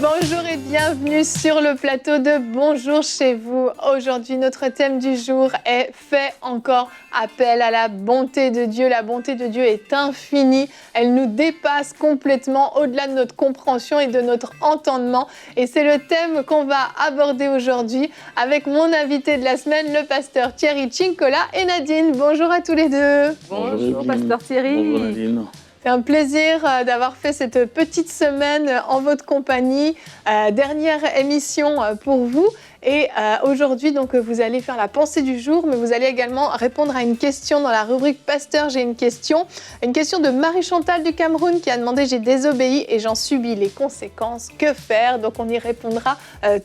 Bonjour et bienvenue sur le plateau de Bonjour chez vous. Aujourd'hui, notre thème du jour est « Fais encore appel à la bonté de Dieu ». La bonté de Dieu est infinie, elle nous dépasse complètement au-delà de notre compréhension et de notre entendement. Et c'est le thème qu'on va aborder aujourd'hui avec mon invité de la semaine, le pasteur Thierry Cincola et Nadine. Bonjour à tous les deux. Bonjour pasteur Thierry. Bonjour Nadine. C'est un plaisir d'avoir fait cette petite semaine en votre compagnie. Dernière émission pour vous. Et aujourd'hui, donc, vous allez faire la pensée du jour, mais vous allez également répondre à une question dans la rubrique Pasteur, j'ai une question. Une question de Marie-Chantal du Cameroun qui a demandé « J'ai désobéi et j'en subis les conséquences. Que faire ?» Donc, on y répondra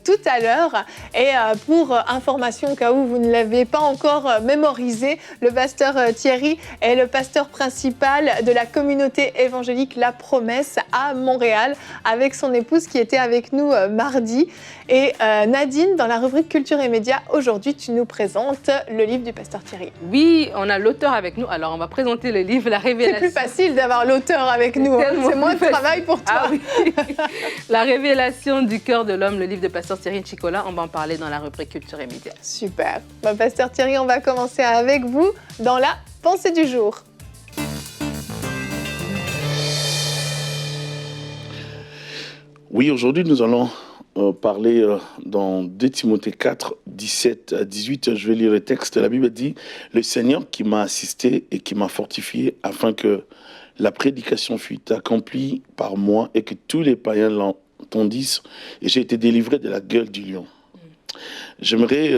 tout à l'heure. Et pour information, au cas où vous ne l'avez pas encore mémorisé, le pasteur Thierry est le pasteur principal de la communauté évangélique La Promesse à Montréal, avec son épouse qui était avec nous mardi. Et Nadine, dans la rubrique Culture et Médias, aujourd'hui, tu nous présentes le livre du pasteur Thierry. Oui, on a l'auteur avec nous. Alors, on va présenter le livre La Révélation. C'est plus facile d'avoir l'auteur avec nous. C'est moins de travail pour toi. Ah, oui. La Révélation du cœur de l'homme, le livre de pasteur Thierry Cincola. On va en parler dans la rubrique Culture et Médias. Super. Pasteur Thierry, on va commencer avec vous dans la pensée du jour. Oui, aujourd'hui, nous allons parler dans 2 Timothée 4, 17 à 18. Je vais lire le texte. La Bible dit « Le Seigneur qui m'a assisté et qui m'a fortifié afin que la prédication fût accomplie par moi et que tous les païens l'entendissent, et j'ai été délivré de la gueule du lion. » J'aimerais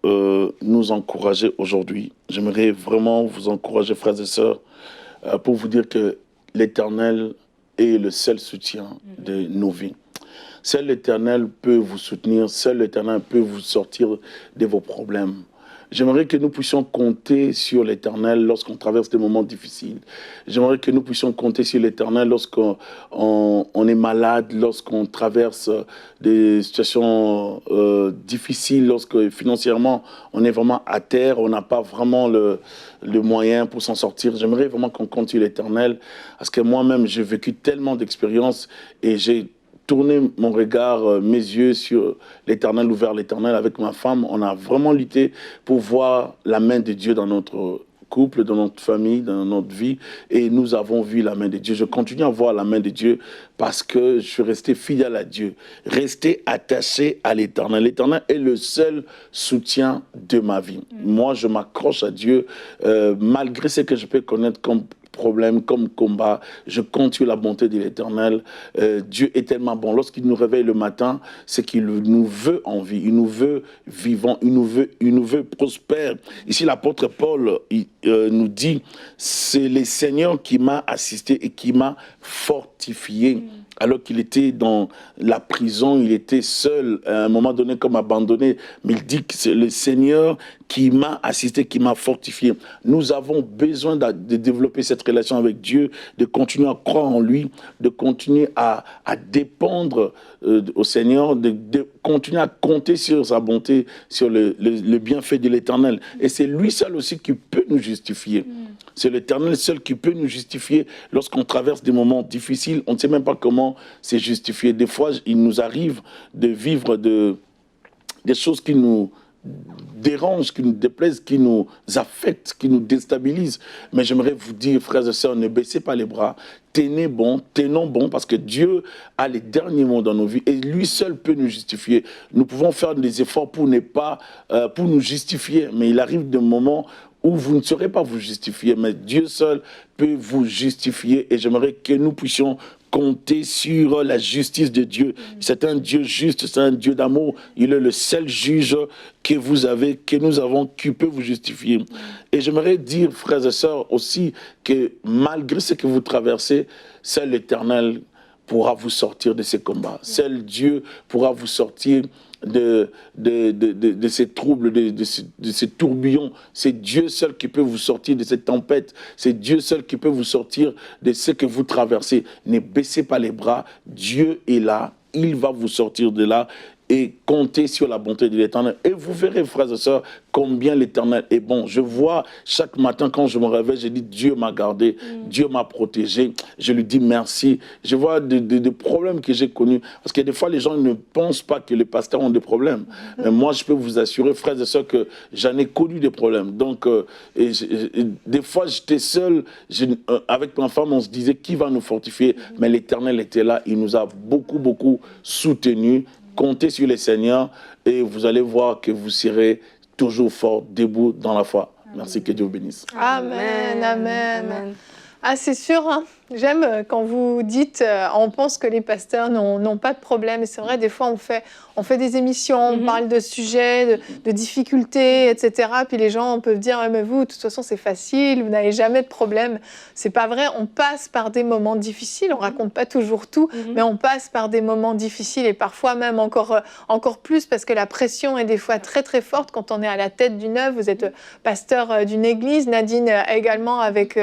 nous encourager aujourd'hui. J'aimerais vraiment vous encourager, frères et sœurs, pour vous dire que l'Éternel est le seul soutien de nos vies. Seul l'Éternel peut vous soutenir, seul l'Éternel peut vous sortir de vos problèmes. J'aimerais que nous puissions compter sur l'Éternel lorsqu'on traverse des moments difficiles. J'aimerais que nous puissions compter sur l'Éternel lorsqu'on est malade, lorsqu'on traverse des situations difficiles, lorsque financièrement on est vraiment à terre, on n'a pas vraiment le moyen pour s'en sortir. J'aimerais vraiment qu'on compte sur l'Éternel, parce que moi-même j'ai vécu tellement d'expériences et j'ai tourner mon regard, mes yeux sur l'Éternel, ouvert l'Éternel avec ma femme. On a vraiment lutté pour voir la main de Dieu dans notre couple, dans notre famille, dans notre vie. Et nous avons vu la main de Dieu. Je continue à voir la main de Dieu parce que je suis resté fidèle à Dieu. Resté attaché à l'Éternel. L'Éternel est le seul soutien de ma vie. Moi, je m'accroche à Dieu malgré ce que je peux connaître comme problème, comme combat. Je compte sur la bonté de l'Éternel. Dieu est tellement bon. Lorsqu'il nous réveille le matin, c'est qu'il nous veut en vie. Il nous veut vivants. Il nous veut prospères. Ici, l'apôtre Paul nous dit, c'est le Seigneur qui m'a assisté et qui m'a fortifié. Alors qu'il était dans la prison, il était seul, à un moment donné comme abandonné. Mais il dit que c'est le Seigneur qui m'a assisté, qui m'a fortifié. Nous avons besoin de développer cette relation avec Dieu, de continuer à croire en lui, de continuer à dépendre au Seigneur, de continuer à compter sur sa bonté, sur le bienfait de l'Éternel. Et c'est lui seul aussi qui peut nous justifier. C'est l'Éternel seul qui peut nous justifier lorsqu'on traverse des moments difficiles. On ne sait même pas comment c'est justifié. Des fois, il nous arrive de vivre des choses qui nous dérangent, qui nous déplaisent, qui nous affectent, qui nous déstabilisent. Mais j'aimerais vous dire, frères et sœurs, ne baissez pas les bras. Tenez bon, tenons bon, parce que Dieu a les derniers mots dans nos vies et lui seul peut nous justifier. Nous pouvons faire des efforts pour nous justifier, mais il arrive des moments où vous ne saurez pas vous justifier, mais Dieu seul peut vous justifier. Et j'aimerais que nous puissions compter sur la justice de Dieu. C'est un Dieu juste, c'est un Dieu d'amour. Il est le seul juge que vous avez, que nous avons, qui peut vous justifier. Et j'aimerais dire, frères et sœurs, aussi que malgré ce que vous traversez, seul l'Éternel pourra vous sortir de ces combats. Seul Dieu pourra vous sortir de ces troubles, de ces tourbillons. C'est Dieu seul qui peut vous sortir de cette tempête. C'est Dieu seul qui peut vous sortir de ce que vous traversez. Ne baissez pas les bras. Dieu est là. Il va vous sortir de là. et comptez sur la bonté de l'Éternel. Et vous verrez, frères et sœurs, combien l'Éternel est bon. Je vois chaque matin quand je me réveille, je dis Dieu m'a gardé, Dieu m'a protégé. Je lui dis merci. Je vois des problèmes que j'ai connus. Parce que des fois, les gens ne pensent pas que les pasteurs ont des problèmes. Mais moi, je peux vous assurer, frères et sœurs, que j'en ai connu des problèmes. Donc, des fois, j'étais seul. Avec ma femme, on se disait qui va nous fortifier. Mais l'Éternel était là. Il nous a beaucoup, beaucoup soutenus. Comptez sur le Seigneur et vous allez voir que vous serez toujours fort, debout dans la foi. Merci, que Dieu vous bénisse. Amen, amen. Ah, c'est sûr, hein. J'aime quand vous dites, on pense que les pasteurs n'ont pas de problème. Et c'est vrai, des fois, on fait des émissions, on parle de sujets, de difficultés, etc. Puis les gens peuvent dire, mais vous, de toute façon, c'est facile, vous n'avez jamais de problème. C'est pas vrai, on passe par des moments difficiles. On raconte pas toujours tout, mais on passe par des moments difficiles et parfois même encore plus parce que la pression est des fois très, très forte quand on est à la tête d'une œuvre. Vous êtes pasteur d'une église, Nadine également avec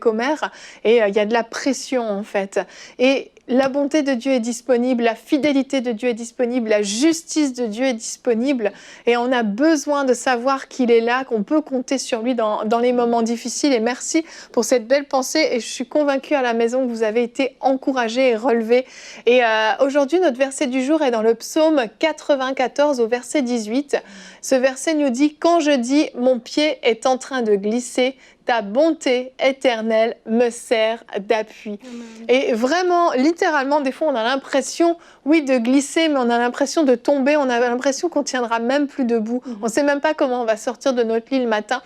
Omer. Et il y a de la pression en fait. Et la bonté de Dieu est disponible, la fidélité de Dieu est disponible, la justice de Dieu est disponible. Et on a besoin de savoir qu'il est là, qu'on peut compter sur lui dans les moments difficiles. Et merci pour cette belle pensée. Et je suis convaincue à la maison que vous avez été encouragés et relevés. Et aujourd'hui, notre verset du jour est dans le psaume 94 au verset 18. Ce verset nous dit « Quand je dis « Mon pied est en train de glisser », ta bonté éternelle me sert d'appui. » Et vraiment, littéralement, des fois, on a l'impression, oui, de glisser, mais on a l'impression de tomber, on a l'impression qu'on ne tiendra même plus debout. On ne sait même pas comment on va sortir de notre lit le matin.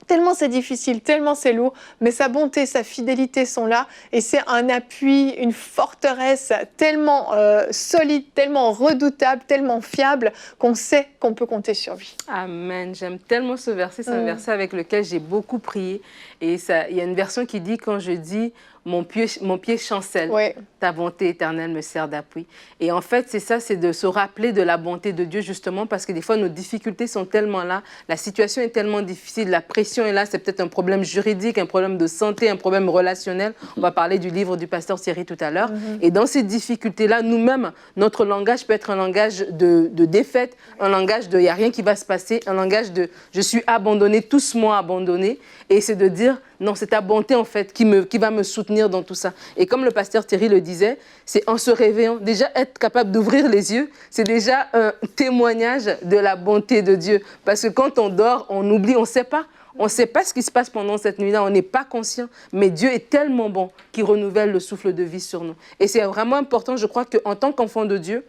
Tellement c'est difficile, tellement c'est lourd, mais sa bonté, sa fidélité sont là et c'est un appui, une forteresse tellement solide, tellement redoutable, tellement fiable qu'on sait qu'on peut compter sur lui. Amen. J'aime tellement ce verset, c'est un verset avec lequel j'ai beaucoup prié et il y a une version qui dit quand je dis mon pied chancelle, ta bonté éternelle me sert d'appui. Et en fait, c'est ça, c'est de se rappeler de la bonté de Dieu justement parce que des fois, nos difficultés sont tellement là, la situation est tellement difficile, la pression est là, c'est peut-être un problème juridique, un problème de santé, un problème relationnel. On va parler du livre du pasteur Thierry tout à l'heure. Et dans ces difficultés-là, nous-mêmes, notre langage peut être un langage de défaite, un langage de « il n'y a rien qui va se passer », un langage de « je suis abandonné, tous m'ont abandonné ». Et c'est de dire « non, c'est ta bonté en fait qui va me soutenir dans tout ça ». Et comme le pasteur Thierry le disait, c'est en se réveillant, déjà être capable d'ouvrir les yeux, c'est déjà un témoignage de la bonté de Dieu. Parce que quand on dort, on oublie, on ne sait pas. On ne sait pas ce qui se passe pendant cette nuit-là, on n'est pas conscient. Mais Dieu est tellement bon qu'il renouvelle le souffle de vie sur nous. Et c'est vraiment important, je crois qu'en tant qu'enfant de Dieu,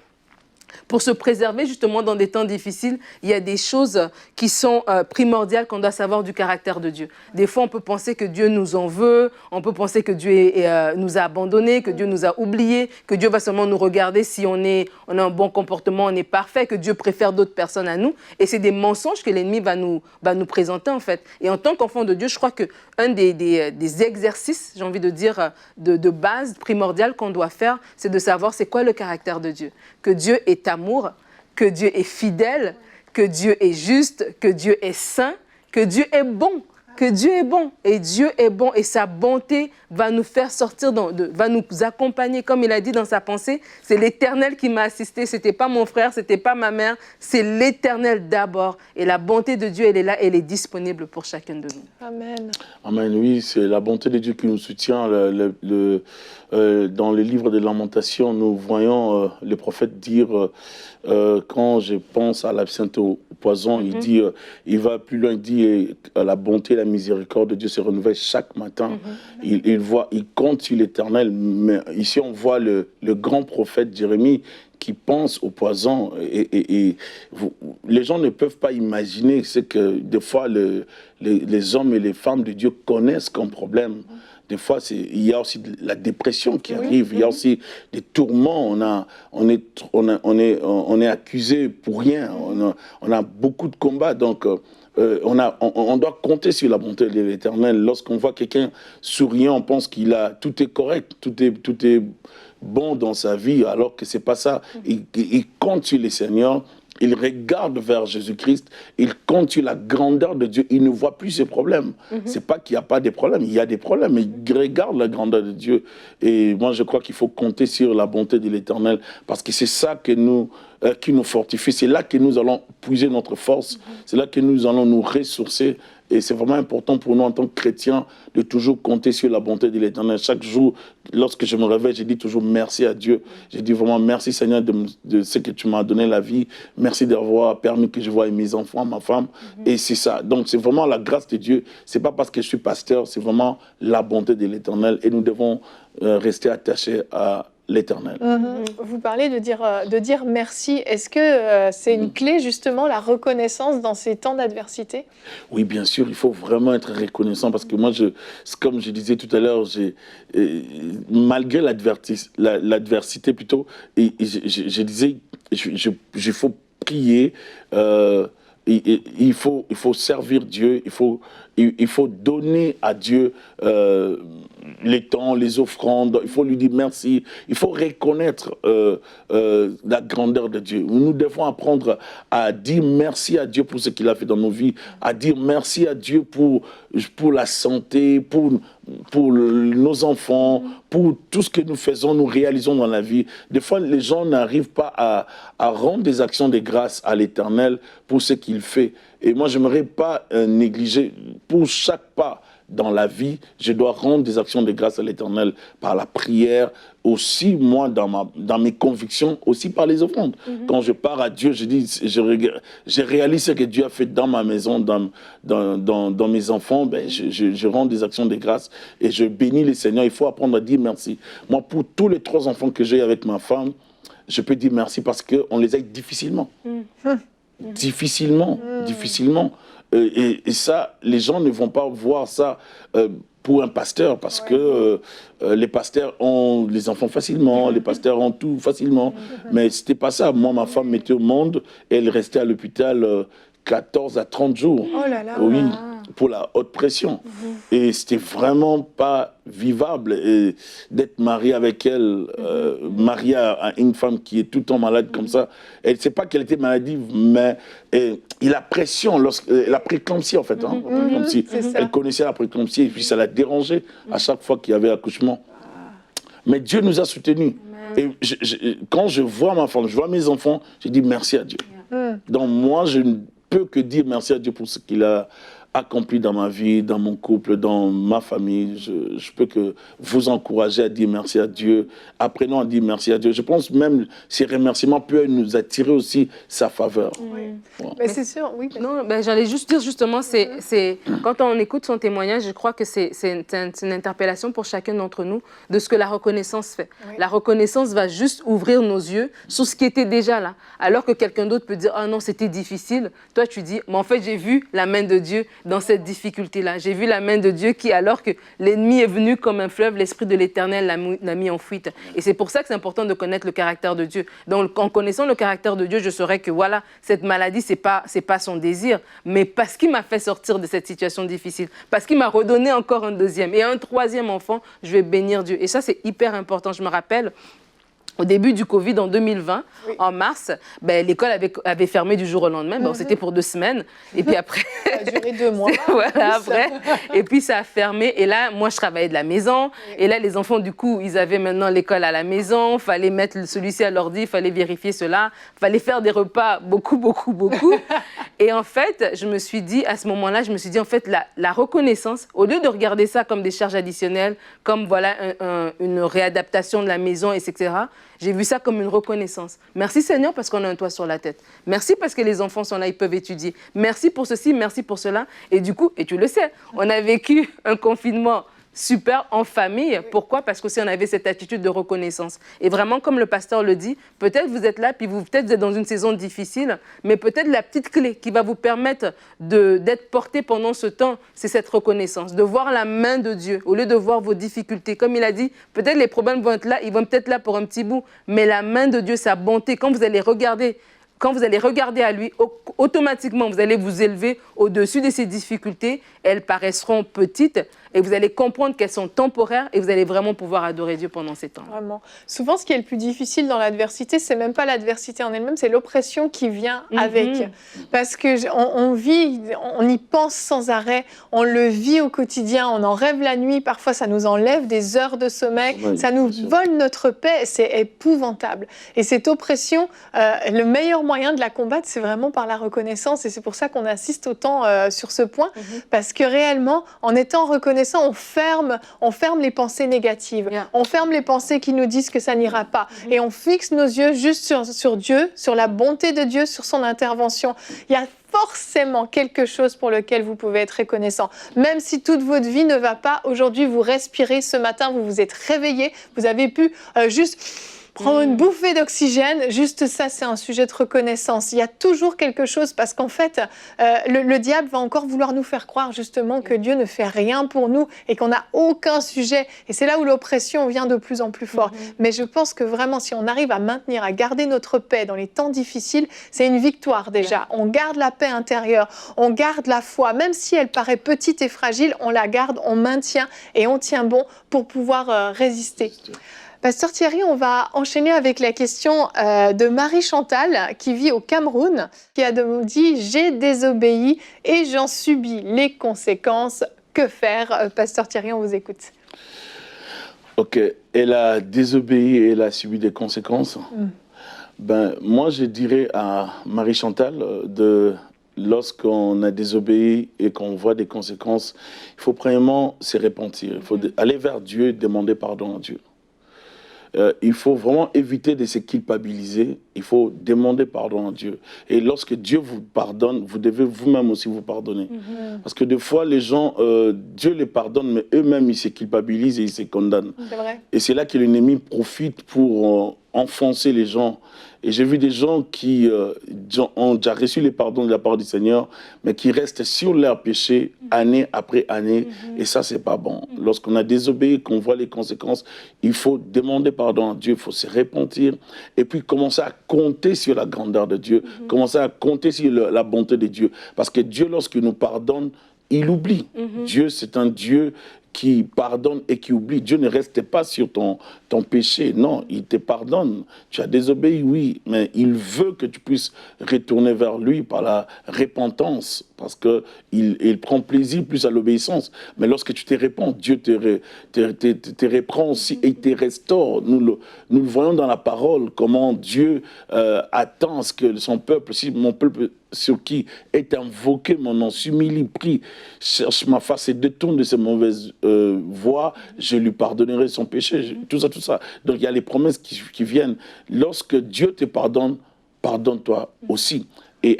pour se préserver justement dans des temps difficiles, il y a des choses qui sont primordiales qu'on doit savoir du caractère de Dieu. Des fois, on peut penser que Dieu nous en veut, on peut penser que Dieu nous a abandonnés, que Dieu nous a oubliés, que Dieu va seulement nous regarder si on a un bon comportement, on est parfait, que Dieu préfère d'autres personnes à nous. Et c'est des mensonges que l'ennemi va nous présenter en fait. Et en tant qu'enfant de Dieu, je crois qu'un des exercices, j'ai envie de dire, de base primordial qu'on doit faire, c'est de savoir c'est quoi le caractère de Dieu. Que Dieu est amour, que Dieu est fidèle, que Dieu est juste, que Dieu est saint, que Dieu est bon, que Dieu est bon. Et Dieu est bon et sa bonté va nous faire sortir, va nous accompagner. Comme il a dit dans sa pensée, c'est l'Éternel qui m'a assisté. Ce n'était pas mon frère, ce n'était pas ma mère, c'est l'Éternel d'abord. Et la bonté de Dieu, elle est là, elle est disponible pour chacun de nous. Amen. Amen, oui, c'est la bonté de Dieu qui nous soutient. Dans le livre des Lamentations, nous voyons le prophète dire, quand je pense à l'absinthe au poison, il dit, il va plus loin, il dit, la bonté et la miséricorde de Dieu se renouvellent chaque matin. Il compte sur l'Éternel. Mais ici, on voit le grand prophète Jérémie qui pense au poison. Les gens ne peuvent pas imaginer ce que des fois les hommes et les femmes de Dieu connaissent comme problème. Des fois, il y a aussi la dépression qui arrive, il y a aussi des tourments, on est accusé pour rien, on a beaucoup de combats, donc on doit compter sur la bonté de l'Éternel. Lorsqu'on voit quelqu'un souriant, on pense tout est correct, tout est bon dans sa vie, alors que c'est pas ça. Il compte sur le Seigneur. Il regarde vers Jésus-Christ, il compte sur la grandeur de Dieu, il ne voit plus ses problèmes. C'est pas qu'il n'y a pas de problèmes, il y a des problèmes, mais il regarde la grandeur de Dieu. Et moi, je crois qu'il faut compter sur la bonté de l'Éternel, parce que c'est ça que nous qui nous fortifie. C'est là que nous allons puiser notre force. C'est là que nous allons nous ressourcer. Et c'est vraiment important pour nous en tant que chrétiens de toujours compter sur la bonté de l'Éternel. Chaque jour, lorsque je me réveille, je dis toujours merci à Dieu. Je dis vraiment merci Seigneur de ce que tu m'as donné la vie. Merci d'avoir permis que je voie mes enfants, ma femme. Et c'est ça. Donc c'est vraiment la grâce de Dieu. C'est pas parce que je suis pasteur, c'est vraiment la bonté de l'Éternel. Et nous devons rester attachés à l'Éternel. Vous parlez de dire merci. Est-ce que c'est une clé, justement, la reconnaissance dans ces temps d'adversité? Oui, bien sûr, il faut vraiment être reconnaissant parce que moi, comme je disais tout à l'heure, malgré l'adversité plutôt, je disais, il faut prier, il faut servir Dieu, il faut donner à Dieu les temps, les offrandes, il faut lui dire merci, il faut reconnaître la grandeur de Dieu. Nous devons apprendre à dire merci à Dieu pour ce qu'il a fait dans nos vies, à dire merci à Dieu pour la santé, pour nos enfants, pour tout ce que nous faisons, nous réalisons dans la vie. Des fois, les gens n'arrivent pas à rendre des actions de grâce à l'Éternel pour ce qu'il fait. Et moi, je n'aimerais pas négliger pour chaque pas dans la vie, je dois rendre des actions de grâce à l'Éternel par la prière, aussi moi dans mes convictions, aussi par les offrandes. Quand je pars à Dieu, je réalise ce que Dieu a fait dans ma maison, dans mes enfants, je rends des actions de grâce et je bénis le Seigneur. Il faut apprendre à dire merci. Moi, pour tous les 3 enfants que j'ai avec ma femme, je peux dire merci parce qu'on les aide difficilement. Difficilement. Et ça, les gens ne vont pas voir ça pour un pasteur parce que les pasteurs ont les enfants facilement, les pasteurs ont tout facilement. Mais c'était pas ça. Moi, ma femme m'était au monde et elle restait à l'hôpital 14 à 30 jours. Oh là là. Oui, pour la haute pression. Et c'était vraiment pas vivable d'être marié avec elle, marié à une femme qui est tout le temps malade comme ça. Elle ne sait pas qu'elle était maladive, mais la pression, la préclampsie en fait. Elle connaissait la préclampsie et puis ça l'a dérangée à chaque fois qu'il y avait accouchement. Mais Dieu nous a soutenus. Et quand je vois ma femme, je vois mes enfants, je dis merci à Dieu. Donc moi, je ne peux que dire merci à Dieu pour ce qu'il a accompli dans ma vie, dans mon couple, dans ma famille. Je peux que vous encourager à dire merci à Dieu. Apprenons à dire merci à Dieu. Je pense même ces remerciements peuvent nous attirer aussi sa faveur. Mais c'est sûr, oui. Non, j'allais juste dire justement, quand on écoute son témoignage, je crois que c'est une interpellation pour chacun d'entre nous de ce que la reconnaissance fait. La reconnaissance va juste ouvrir nos yeux sur ce qui était déjà là. Alors que quelqu'un d'autre peut dire « Ah non, c'était difficile ». Toi, tu dis « Mais en fait, j'ai vu la main de Dieu dans cette difficulté-là. J'ai vu la main de Dieu qui, alors que l'ennemi est venu comme un fleuve, l'Esprit de l'Éternel l'a mis en fuite. » Et c'est pour ça que c'est important de connaître le caractère de Dieu. Donc, en connaissant le caractère de Dieu, je saurais que voilà, cette maladie, c'est pas son désir, mais parce qu'il m'a fait sortir de cette situation difficile, parce qu'il m'a redonné encore un deuxième et un troisième enfant, je vais bénir Dieu. Et ça, c'est hyper important. Je me rappelle, au début du Covid, en 2020, en mars, l'école avait fermé du jour au lendemain. C'était pour 2 semaines. Et puis après... Ça a duré 2 mois. Voilà, après. Et puis ça a fermé. Et là, moi, je travaillais de la maison. Et là, les enfants, du coup, ils avaient maintenant l'école à la maison. Il fallait mettre celui-ci à l'ordi. Il fallait vérifier cela. Il fallait faire des repas beaucoup. Et en fait, je me suis dit, à ce moment-là, en fait, la reconnaissance, au lieu de regarder ça comme des charges additionnelles, comme voilà une réadaptation de la maison, etc., j'ai vu ça comme une reconnaissance. Merci Seigneur parce qu'on a un toit sur la tête. Merci parce que les enfants sont là, ils peuvent étudier. Merci pour ceci, merci pour cela. Et du coup, et tu le sais, on a vécu un confinement super en famille. Pourquoi? Parce qu'aussi on avait cette attitude de reconnaissance. Et vraiment, comme le pasteur le dit, peut-être vous êtes là, puis peut-être vous êtes dans une saison difficile, mais peut-être la petite clé qui va vous permettre d'être porté pendant ce temps, c'est cette reconnaissance, de voir la main de Dieu, au lieu de voir vos difficultés. Comme il a dit, peut-être les problèmes vont être là, ils vont peut-être là pour un petit bout, mais la main de Dieu, sa bonté, quand vous allez regarder à lui, automatiquement, vous allez vous élever au-dessus de ces difficultés. Elles paraîtront petites et vous allez comprendre qu'elles sont temporaires et vous allez vraiment pouvoir adorer Dieu pendant ces temps. Vraiment. Souvent, ce qui est le plus difficile dans l'adversité, c'est même pas l'adversité en elle-même, c'est l'oppression qui vient avec. Parce que on vit, on y pense sans arrêt, on le vit au quotidien, on en rêve la nuit, parfois ça nous enlève des heures de sommeil, ça nous vole notre paix, c'est épouvantable. Et cette oppression, le meilleur moyen de la combattre, c'est vraiment par la reconnaissance, et c'est pour ça qu'on insiste autant sur ce point, parce que réellement, en étant reconnaissant, on ferme les pensées négatives, on ferme les pensées qui nous disent que ça n'ira pas, et on fixe nos yeux juste sur Dieu, sur la bonté de Dieu, sur son intervention. Il y a forcément quelque chose pour lequel vous pouvez être reconnaissant. Même si toute votre vie ne va pas, aujourd'hui vous respirez, ce matin vous vous êtes réveillé, vous avez pu juste prendre une bouffée d'oxygène, juste ça, c'est un sujet de reconnaissance. Il y a toujours quelque chose, parce qu'en fait, le diable va encore vouloir nous faire croire justement que Dieu ne fait rien pour nous et qu'on n'a aucun sujet. Et c'est là où l'oppression vient de plus en plus fort. Mais je pense que vraiment, si on arrive à maintenir, à garder notre paix dans les temps difficiles, c'est une victoire déjà. On garde la paix intérieure, on garde la foi, même si elle paraît petite et fragile, on la garde, on maintient et on tient bon pour pouvoir résister. Pasteur Thierry, on va enchaîner avec la question de Marie-Chantal qui vit au Cameroun, qui a dit « J'ai désobéi et j'en subis les conséquences. Que faire ?» Pasteur Thierry, on vous écoute. Ok, elle a désobéi et elle a subi des conséquences. Ben, moi, je dirais à Marie-Chantal lorsqu'on a désobéi et qu'on voit des conséquences, il faut premièrement se repentir. Il faut aller vers Dieu et demander pardon à Dieu. Il faut vraiment éviter de se culpabiliser. Il faut demander pardon à Dieu. Et lorsque Dieu vous pardonne, vous devez vous-même aussi vous pardonner. Parce que des fois, les gens, Dieu les pardonne, mais eux-mêmes, ils se culpabilisent et ils se condamnent. C'est vrai. Et c'est là que l'ennemi profite pour enfoncer les gens. Et j'ai vu des gens qui ont déjà reçu les pardons de la part du Seigneur, mais qui restent sur leur péché année après année. Et ça, c'est pas bon. Lorsqu'on a désobéi, qu'on voit les conséquences, il faut demander pardon à Dieu, il faut se repentir et puis commencer à compter sur la grandeur de Dieu, commencer à compter sur la bonté de Dieu. Parce que Dieu, lorsqu'il nous pardonne, il oublie. Dieu, c'est un Dieu qui pardonne et qui oublie. Dieu ne reste pas sur ton péché. Non, il te pardonne. Tu as désobéi, oui, mais il veut que tu puisses retourner vers lui par la repentance, parce qu'il prend plaisir plus à l'obéissance. Mais lorsque tu te répands, Dieu te reprend aussi et te restaure. Nous le voyons dans la parole, comment Dieu attend ce que son peuple, si mon peuple sur qui est invoqué mon nom, s'humilie, prie, cherche ma face et détourne de ses mauvaises voies, je lui pardonnerai son péché. Tout ça. Donc il y a les promesses qui viennent. Lorsque Dieu te pardonne, pardonne-toi aussi. Et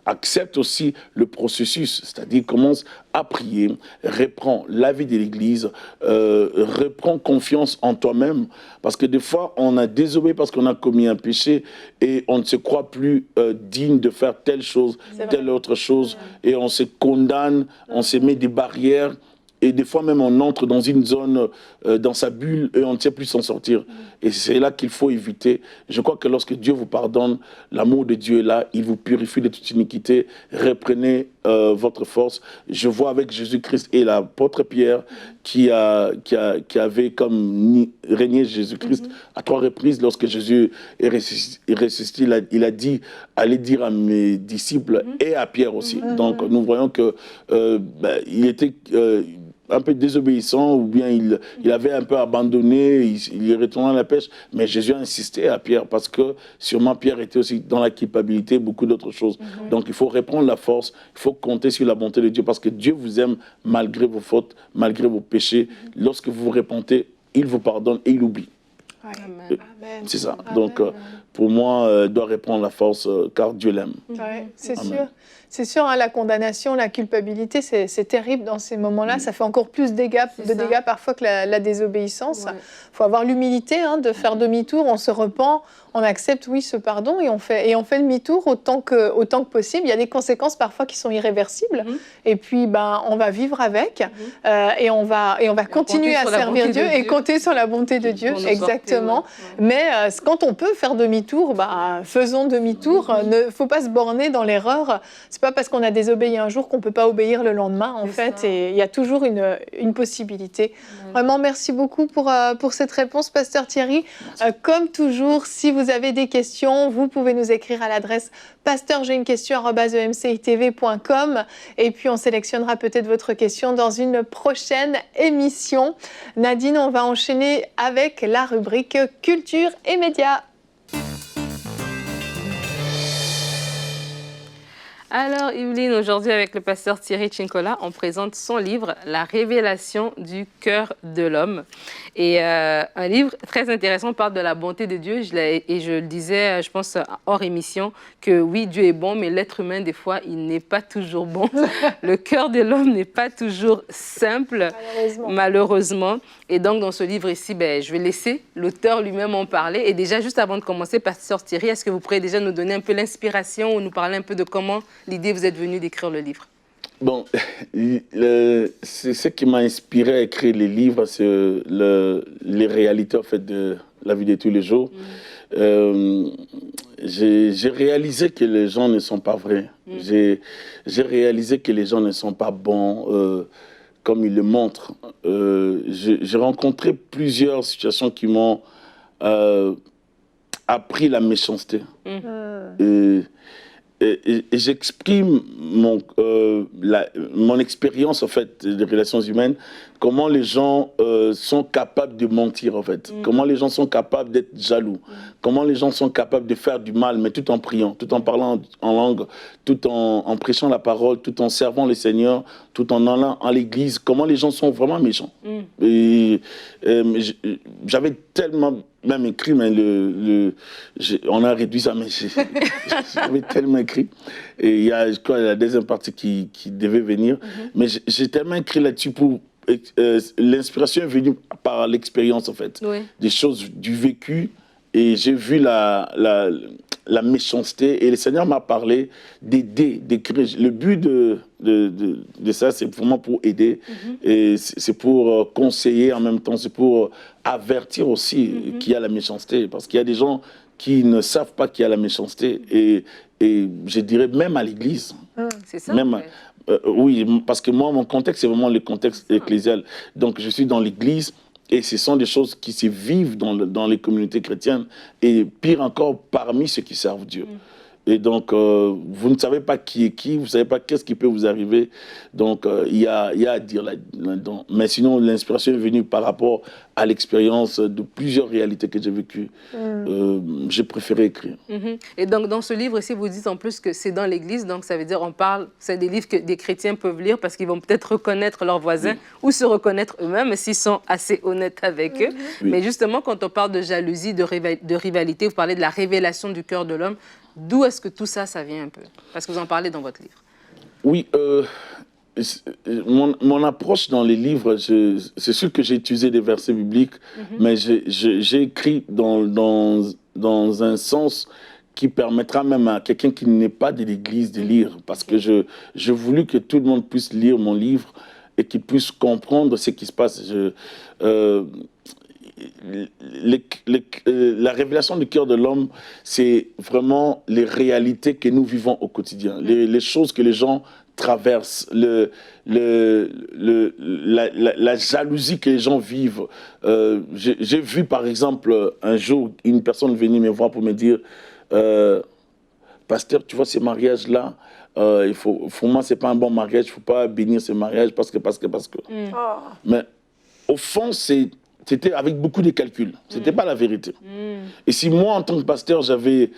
accepte aussi le processus, c'est-à-dire commence à prier, reprends la vie de l'Église, reprends confiance en toi-même, parce que des fois, on a désobéi parce qu'on a commis un péché et on ne se croit plus digne de faire telle chose, telle autre chose, et on se condamne, on se met des barrières. Et des fois même on entre dans une zone, dans sa bulle, et on ne sait plus s'en sortir. Et c'est là qu'il faut éviter. Je crois que lorsque Dieu vous pardonne, l'amour de Dieu est là, il vous purifie de toute iniquité. Reprenez votre force. Je vois avec Jésus-Christ et l'apôtre Pierre qui avait comme régné Jésus-Christ à 3 reprises. Lorsque Jésus est ressuscité, il a dit, allez dire à mes disciples et à Pierre aussi. Donc nous voyons que il était un peu désobéissant, ou bien il avait un peu abandonné, il est retourné à la pêche, mais Jésus a insisté à Pierre, parce que sûrement Pierre était aussi dans la culpabilité, beaucoup d'autres choses. Donc il faut reprendre la force, il faut compter sur la bonté de Dieu, parce que Dieu vous aime malgré vos fautes, malgré vos péchés. Lorsque vous vous repentez, il vous pardonne et il oublie. C'est ça. Amen. Donc pour moi, doit reprendre la force, car Dieu l'aime. C'est sûr. C'est sûr, hein, la condamnation, la culpabilité, c'est terrible dans ces moments-là. Ça fait encore plus de dégâts parfois que la désobéissance. Il faut avoir l'humilité de faire demi-tour. On se repent, on accepte, oui, ce pardon, et on fait demi-tour autant que possible. Il y a des conséquences parfois qui sont irréversibles. Et puis, on va vivre avec et on va continuer à servir Dieu et compter sur la bonté de Dieu. Exactement. Mais quand on peut faire demi-tour, demi-tour, faisons demi-tour. Ne faut pas se borner dans l'erreur. C'est pas parce qu'on a désobéi un jour qu'on peut pas obéir le lendemain, en fait. Et il y a toujours une possibilité. Vraiment, merci beaucoup pour cette réponse, Pasteur Thierry. Comme toujours, si vous avez des questions, vous pouvez nous écrire à l'adresse pasteur@emcitv.com et puis on sélectionnera peut-être votre question dans une prochaine émission. Nadine, on va enchaîner avec la rubrique Culture et médias. Alors, Yveline, aujourd'hui, avec le pasteur Thierry Cincola, on présente son livre « La révélation du cœur de l'homme ». Et un livre très intéressant, on parle de la bonté de Dieu. Et je le disais, je pense, hors émission, que oui, Dieu est bon, mais l'être humain, des fois, il n'est pas toujours bon. Le cœur de l'homme n'est pas toujours simple, malheureusement. Et donc, dans ce livre ici, je vais laisser l'auteur lui-même en parler. Et déjà, juste avant de commencer, pasteur Thierry, est-ce que vous pourriez déjà nous donner un peu l'inspiration ou nous parler un peu de comment l'idée vous êtes venue d'écrire le livre? Bon, c'est ce qui m'a inspiré à écrire les livres, c'est les réalités en fait de la vie de tous les jours. J'ai réalisé que les gens ne sont pas vrais. J'ai réalisé que les gens ne sont pas bons comme ils le montrent. J'ai rencontré plusieurs situations qui m'ont appris la méchanceté. Et j'exprime mon expérience en fait des relations humaines, comment les gens sont capables de mentir en fait, comment les gens sont capables d'être jaloux, comment les gens sont capables de faire du mal, mais tout en priant, tout en parlant en langue, tout en prêchant la parole, tout en servant le Seigneur, tout en allant à l'église, comment les gens sont vraiment méchants. Et j'avais tellement même écrit, mais on a réduit ça, mais j'avais tellement écrit. Et il y a la deuxième partie qui devait venir. Mais j'ai tellement écrit là-dessus pour... l'inspiration est venue par l'expérience, en fait. Des choses du vécu. Et j'ai vu la méchanceté. Et le Seigneur m'a parlé d'aider, d'écrire. Le but de ça, c'est vraiment pour aider. Et c'est pour conseiller en même temps. C'est pour avertir aussi qu'il y a la méchanceté. Parce qu'il y a des gens qui ne savent pas qu'il y a la méchanceté. Et je dirais même à l'église. C'est ça. Même, oui, parce que moi, mon contexte, c'est vraiment le contexte ecclésial. Donc, je suis dans l'église. Et ce sont des choses qui se vivent dans les communautés chrétiennes et pire encore parmi ceux qui servent Dieu. Et donc, vous ne savez pas qui est qui, vous ne savez pas qu'est-ce qui peut vous arriver. Donc, il y a à dire là-dedans. Mais sinon, l'inspiration est venue par rapport à l'expérience de plusieurs réalités que j'ai vécues. J'ai préféré écrire. Et donc, dans ce livre ici, vous dites en plus que c'est dans l'Église. Donc, ça veut dire c'est des livres que des chrétiens peuvent lire parce qu'ils vont peut-être reconnaître leurs voisins ou se reconnaître eux-mêmes s'ils sont assez honnêtes avec eux. Mais justement, quand on parle de jalousie, de rivalité, vous parlez de la révélation du cœur de l'homme. D'où est-ce que tout ça, ça vient un peu? Parce que vous en parlez dans votre livre. Oui, mon approche dans les livres, c'est sûr que j'ai utilisé des versets bibliques, mais j'ai écrit dans un sens qui permettra même à quelqu'un qui n'est pas de l'église de lire, parce que je voulus que tout le monde puisse lire mon livre et qu'il puisse comprendre ce qui se passe. La révélation du cœur de l'homme, c'est vraiment les réalités que nous vivons au quotidien, les choses que les gens traversent, la jalousie que les gens vivent. J'ai vu par exemple un jour une personne venir me voir pour me dire pasteur, tu vois ces mariages-là, moi c'est pas un bon mariage, il ne faut pas bénir ces mariages parce que. Mais au fond, c'était avec beaucoup de calculs. Ce n'était pas la vérité. Et si moi, en tant que pasteur, j'avais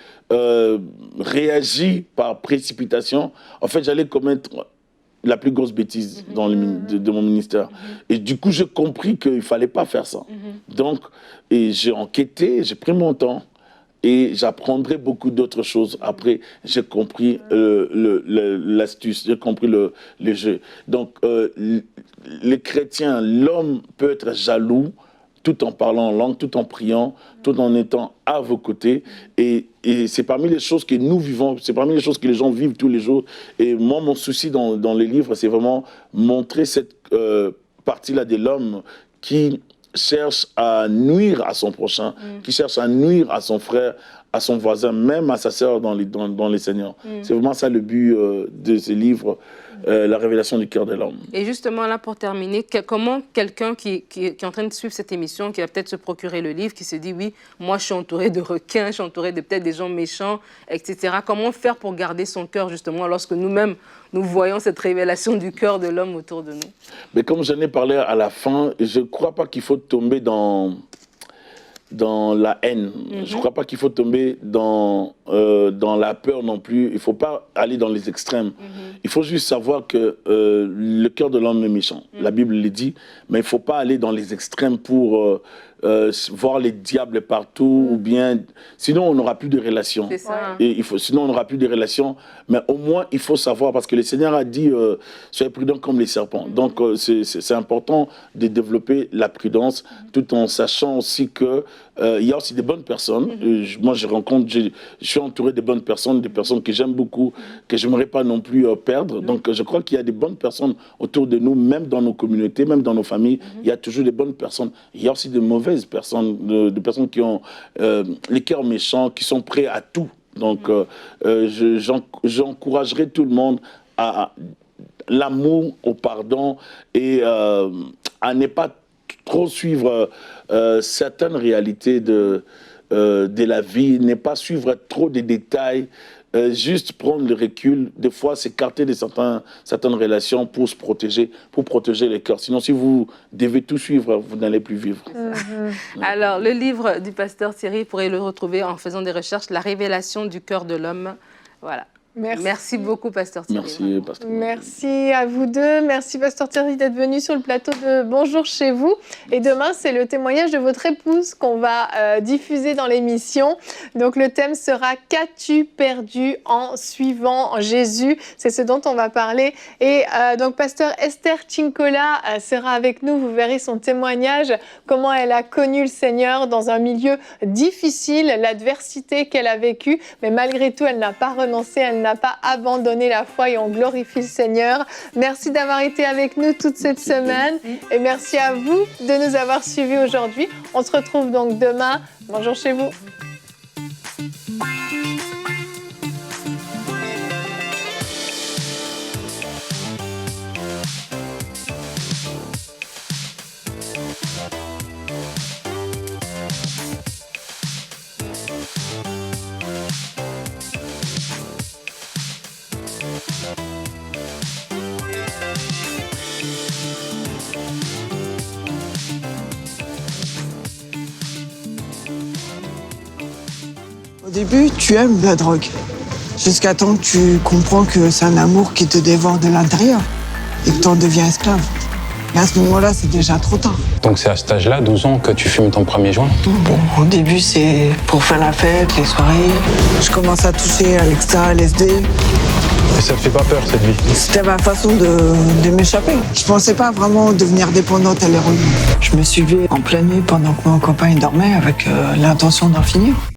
réagi par précipitation, en fait, j'allais commettre la plus grosse bêtise de mon ministère. Et du coup, j'ai compris qu'il ne fallait pas faire ça. Donc, j'ai enquêté, j'ai pris mon temps. Et j'apprendrai beaucoup d'autres choses. Après, j'ai compris l'astuce, j'ai compris le jeu. Donc, les chrétiens, l'homme peut être jaloux, tout en parlant en langue, tout en priant, tout en étant à vos côtés. Et c'est parmi les choses que nous vivons, c'est parmi les choses que les gens vivent tous les jours. Et moi, mon souci dans les livres, c'est vraiment montrer cette partie-là de l'homme qui cherche à nuire à son prochain, qui cherche à nuire à son frère, à son voisin, même à sa sœur dans les Seigneurs. C'est vraiment ça le but de ce livre, la révélation du cœur de l'homme. Et justement, là, pour terminer, comment quelqu'un qui est en train de suivre cette émission, qui va peut-être se procurer le livre, qui se dit, oui, moi, je suis entouré de requins, je suis entouré de peut-être des gens méchants, etc. Comment faire pour garder son cœur, justement, lorsque nous-mêmes, nous voyons cette révélation du cœur de l'homme autour de nous? Mais comme j'en ai parlé à la fin, je ne crois pas qu'il faut tomber dans la haine. Je ne crois pas qu'il faut tomber dans la peur non plus. Il ne faut pas aller dans les extrêmes. Il faut juste savoir que le cœur de l'homme est méchant. La Bible le dit, mais il ne faut pas aller dans les extrêmes pour voir les diables partout, ou bien... Sinon, on n'aura plus de relations. C'est ça. Et sinon, on n'aura plus de relations. Mais au moins, il faut savoir, parce que le Seigneur a dit, soyez prudents comme les serpents. Donc, c'est important de développer la prudence, tout en sachant aussi que il y a aussi des bonnes personnes. Moi, je suis entouré de bonnes personnes, des personnes que j'aime beaucoup, que je n'aimerais pas non plus perdre. Donc, je crois qu'il y a des bonnes personnes autour de nous, même dans nos communautés, même dans nos familles. Il y a toujours des bonnes personnes. Il y a aussi de mauvaises personnes, de personnes qui ont les cœurs méchants, qui sont prêts à tout. Donc, j'encouragerai tout le monde à l'amour, au pardon et à ne pas trop suivre certaines réalités de la vie, ne pas suivre trop de détails, juste prendre le recul, des fois s'écarter de certaines relations pour se protéger, pour protéger les cœurs. Sinon, si vous devez tout suivre, vous n'allez plus vivre. Alors, le livre du pasteur Thierry, vous pourrez le retrouver en faisant des recherches, La révélation du cœur de l'homme. Voilà. Merci beaucoup, pasteur Thierry. Merci, pasteur. Merci à vous deux. Merci, pasteur Thierry, d'être venu sur le plateau de Bonjour chez vous. Et demain, c'est le témoignage de votre épouse qu'on va diffuser dans l'émission. Donc, le thème sera « Qu'as-tu perdu en suivant Jésus ?» C'est ce dont on va parler. Et donc, pasteur Esther Cincola sera avec nous. Vous verrez son témoignage, comment elle a connu le Seigneur dans un milieu difficile, l'adversité qu'elle a vécue. Mais malgré tout, elle n'a pas renoncé, elle n'a pas abandonné la foi et on glorifie le Seigneur. Merci d'avoir été avec nous toute cette semaine et merci à vous de nous avoir suivis aujourd'hui. On se retrouve donc demain. Bonjour chez vous. Au début, tu aimes la drogue, jusqu'à temps que tu comprends que c'est un amour qui te dévore de l'intérieur et que tu en deviens esclave. Et à ce moment-là, c'est déjà trop tard. Donc c'est à cet âge-là, 12 ans, que tu fumes ton premier joint? Bon, au début, c'est pour faire la fête, les soirées. Je commence à toucher à l'extra, LSD. Et ça te fait pas peur, cette vie? C'était ma façon de m'échapper. Je pensais pas vraiment devenir dépendante à l'héroïne. Je me suivais en pleine nuit pendant que mon copain dormait avec l'intention d'en finir.